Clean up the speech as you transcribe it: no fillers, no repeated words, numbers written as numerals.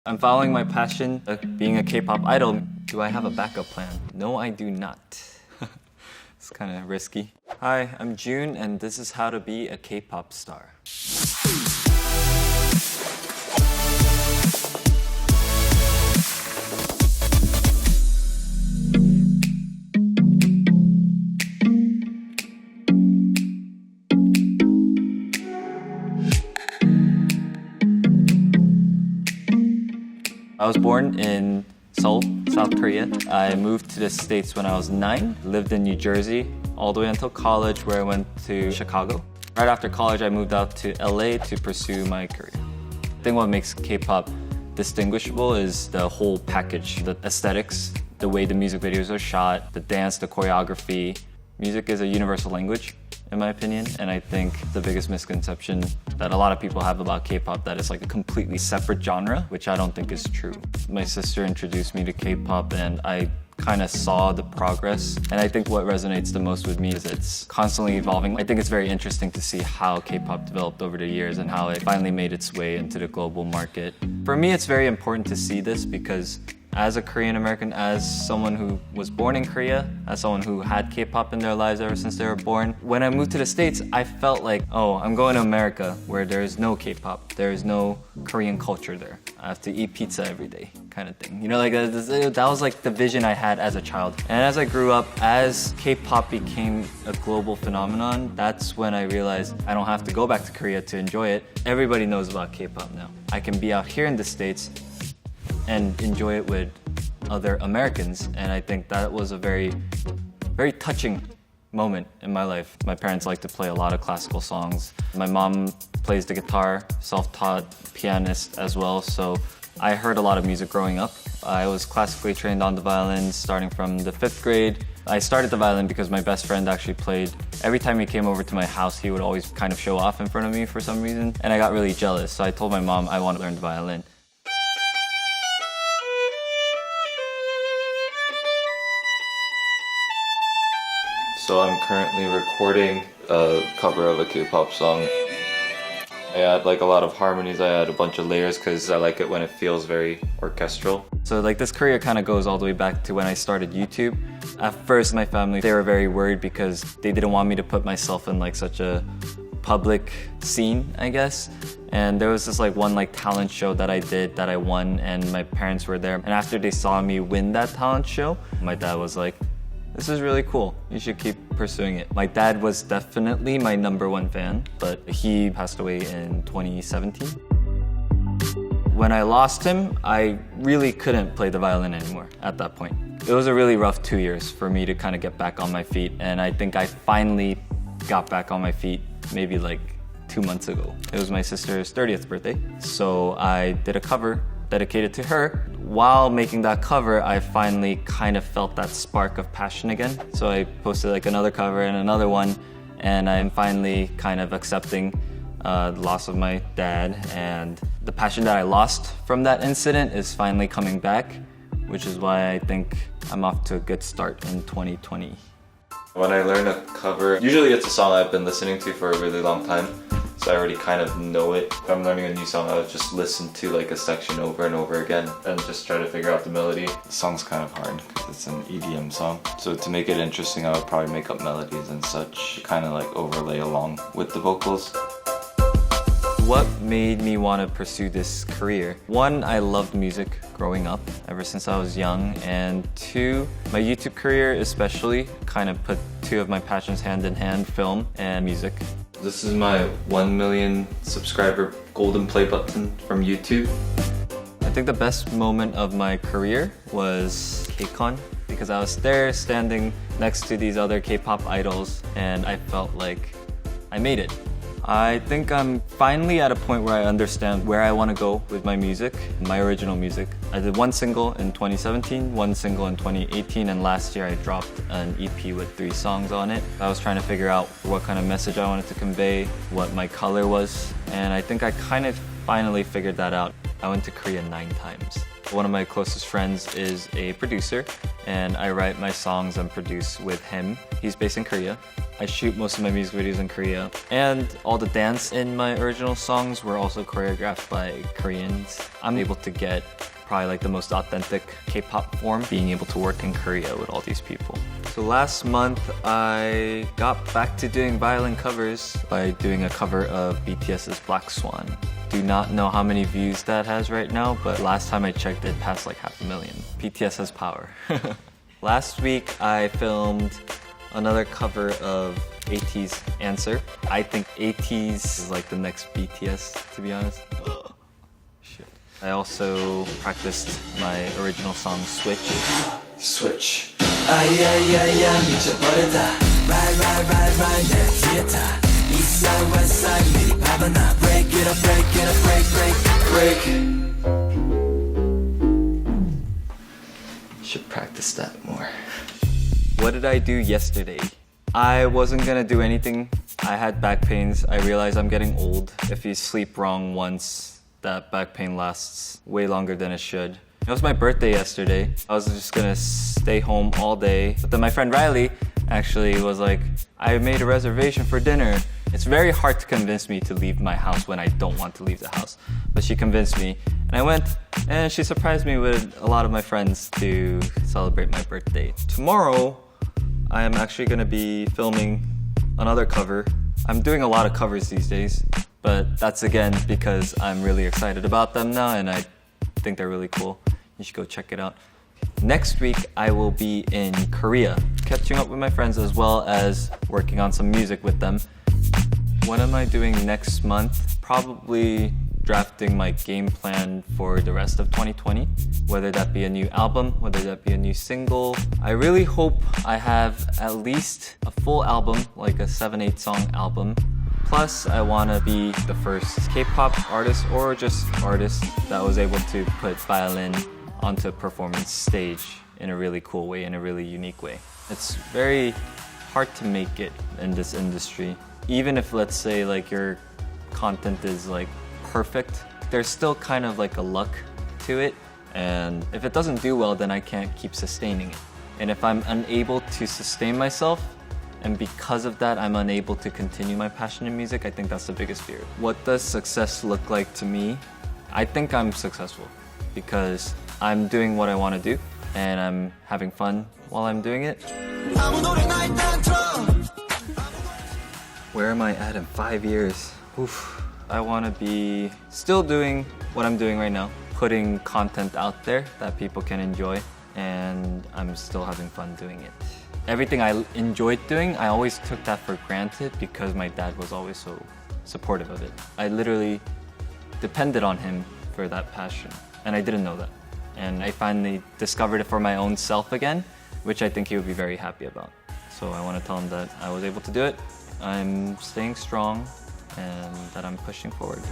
I'm following my passion of being a K-pop idol. Do I have a backup plan? No, I do not. It's kind of risky. Hi, I'm June, and this is how to be a K-pop star. I was born in Seoul, South Korea. I moved to the States when I was 9, lived in New Jersey all the way until college, where I went to Chicago. Right after college, I moved out to LA to pursue my career. I think what makes K-pop distinguishable is the whole package, the aesthetics, the way the music videos are shot, the dance, the choreography. Music is a universal language, in my opinion, and I think the biggest misconception that a lot of people have about K-pop, that it's like a completely separate genre, which I don't think is true. My sister introduced me to K-pop and I kind of saw the progress, and I think what resonates the most with me is it's constantly evolving. I think it's very interesting to see how K-pop developed over the years and how it finally made its way into the global market. For me, it's very important to see this because as a Korean American, as someone who was born in Korea, as someone who had K-pop in their lives ever since they were born, when I moved to the States, I felt like, oh, I'm going to America where there is no K-pop, there is no Korean culture there. I have to eat pizza every day, kind of thing. You know, like that was like the vision I had as a child. And as I grew up, as K-pop became a global phenomenon, that's when I realized I don't have to go back to Korea to enjoy it. Everybody knows about K-pop now. I can be out here in the States and enjoy it with other Americans. And I think that was a very, very touching moment in my life. My parents like to play a lot of classical songs. My mom plays the guitar, self-taught pianist as well, so I heard a lot of music growing up. I was classically trained on the violin starting from the 5th grade. I started the violin because my best friend actually played. Every time he came over to my house, he would always kind of show off in front of me for some reason, and I got really jealous, so I told my mom I want to learn the violin. So I'm currently recording a cover of a K-pop song. I add like a lot of harmonies, I add a bunch of layers because I like it when it feels very orchestral. So like this career kind of goes all the way back to when I started YouTube. At first my family, they were very worried because they didn't want me to put myself in like such a public scene, I guess. And there was this like one like talent show that I did that I won, and my parents were there. And after they saw me win that talent show, my dad was like, "This is really cool. You should keep pursuing it." My dad was definitely my #1 fan, but he passed away in 2017. When I lost him, I really couldn't play the violin anymore at that point. It was a really rough 2 years for me to kind of get back on my feet, and I think I finally got back on my feet maybe like 2 months ago. It was my sister's 30th birthday, so I did a cover dedicated to her. While making that cover, I finally kind of felt that spark of passion again. So I posted like another cover and another one, and I'm finally kind of accepting the loss of my dad, and the passion that I lost from that incident is finally coming back, which is why I think I'm off to a good start in 2020. When I learn a cover, usually it's a song I've been listening to for a really long time, so I already kind of know it. If I'm learning a new song, I would just listen to like a section over and over again and just try to figure out the melody. The song's kind of hard because it's an EDM song. So to make it interesting, I would probably make up melodies and such, kind of like overlay along with the vocals. What made me want to pursue this career? One, I loved music growing up ever since I was young, and two, my YouTube career especially kind of put two of my passions hand in hand, film and music. This is my 1 million subscriber golden play button from YouTube. I think the best moment of my career was KCON, because I was there standing next to these other K-pop idols and I felt like I made it. I think I'm finally at a point where I understand where I want to go with my music, my original music. I did one single in 2017, one single in 2018, and last year I dropped an EP with 3 songs on it. I was trying to figure out what kind of message I wanted to convey, what my color was, and I think I kind of finally figured that out. I went to Korea 9 times. One of my closest friends is a producer, and I write my songs and produce with him. He's based in Korea. I shoot most of my music videos in Korea, and all the dance in my original songs were also choreographed by Koreans. I'm able to get probably like the most authentic K-pop form, being able to work in Korea with all these people. So last month, I got back to doing violin covers by doing a cover of BTS's Black Swan. Do not know how many views that has right now, but last time I checked, it passed like 500,000. BTS has power. Last week, I filmed another cover of ATEEZ's Answer. I think ATEEZ is like the next BTS, to be honest. Shit. I also practiced my original song, Switch. Switch. 아야야야 미쳐버렸다. Right 내 뒤에 타. East side west side 미리 봐봐나. Break it up break. Should practice that more. What did I do yesterday? I wasn't gonna do anything. I had back pains. I realized I'm getting old. If you sleep wrong once, that back pain lasts way longer than it should. It was my birthday yesterday. I was just gonna stay home all day. But then my friend Riley actually was like, I made a reservation for dinner. It's very hard to convince me to leave my house when I don't want to leave the house. But she convinced me, and I went, and she surprised me with a lot of my friends to celebrate my birthday. Tomorrow, I am actually gonna be filming another cover. I'm doing a lot of covers these days, but that's again because I'm really excited about them now and I think they're really cool. You should go check it out. Next week, I will be in Korea, catching up with my friends as well as working on some music with them. What am I doing next month? Probably drafting my game plan for the rest of 2020, whether that be a new album, whether that be a new single. I really hope I have at least a full album, like a 7-8 song album. Plus, I want to be the first K-pop artist or just artist that was able to put violin onto a performance stage in a really cool way, in a really unique way. It's very hard to make it in this industry. Even if, let's say, like your content is like perfect, there's still kind of like a luck to it. And if it doesn't do well, then I can't keep sustaining it. And if I'm unable to sustain myself, and because of that, I'm unable to continue my passion in music, I think that's the biggest fear. What does success look like to me? I think I'm successful because I'm doing what I want to do and I'm having fun while I'm doing it. Where am I at in 5 years? Oof. I want to be still doing what I'm doing right now, putting content out there that people can enjoy, and I'm still having fun doing it. Everything I enjoyed doing, I always took that for granted because my dad was always so supportive of it. I literally depended on him for that passion, and I didn't know that. And I finally discovered it for my own self again, which I think he would be very happy about. So I want to tell him that I was able to do it, I'm staying strong, and that I'm pushing forward.